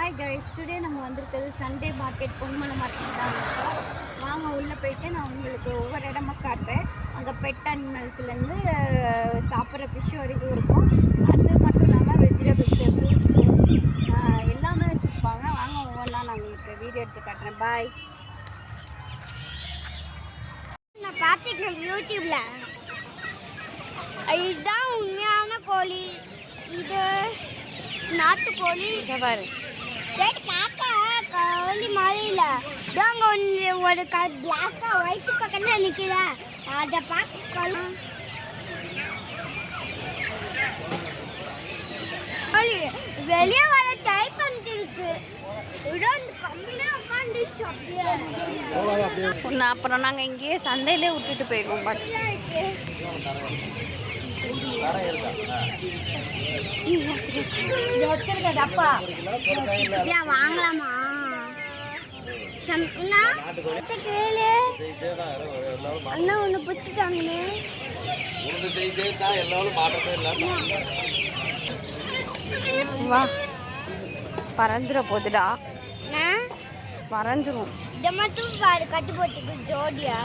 Hi guys, today நம்ம வந்திருக்கிறது Sunday market, Ponmalai market தான் இருக்கோம். வாங்க உள்ளே போயிட்டு நான் உங்களுக்கு ஒவ்வொரு இடமா காட்டுறேன். அங்கே பெட் அனிமல்ஸ்லேருந்து சாப்பிட்ற ஃபிஷ் வரைக்கும் இருக்கும். அது மட்டும் இல்லாமல் வெஜிடபிள்ஸு, ஃப்ரூட்ஸு எல்லாமே வச்சுருப்பாங்க. வாங்க ஒவ்வொன்றா நான் உங்களுக்கு வீடியோ எடுத்து காட்டுறேன். பாய். நான் பார்த்துக்கிறேன் யூடியூப்ல. இதுதான் உண்மையான கோழி, இது நாட்டுக்கோழி. பாரு, கோழி மாதிரி இல்லை, இதாங்க ஒரு பிளாக்கா ஒயிட்டு பக்கத்தில் நிற்கிற அதை பார்க்க கோழி வெளியே வர ட்ரை பண்ணிட்டு இருக்கு. அப்புறம் நாங்கள் இங்கேயே சந்தையிலே விட்டுட்டு போயிடுவோம். வச்சிருக்கா வாங்கலாமா? கேளு அண்ணா ஒன்று பிடிச்சிட்டாங்கன்னு. வா, பறந்துட போகுதுடா, பறந்துடும். இதை மட்டும் பாரு, கட்டு போட்டுக்கு ஜோடியா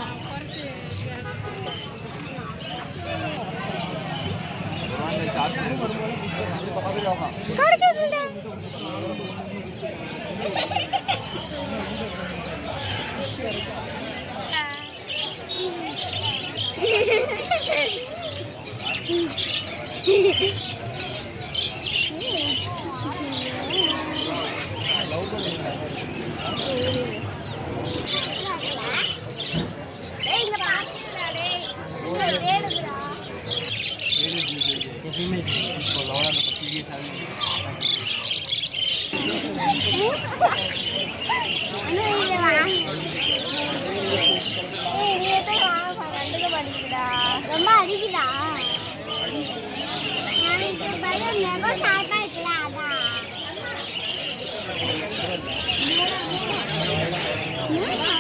ரொம்ப அடிக்குதா? எனக்கு பயம் நகம் சாப்பா இருக்குல்ல, அதான்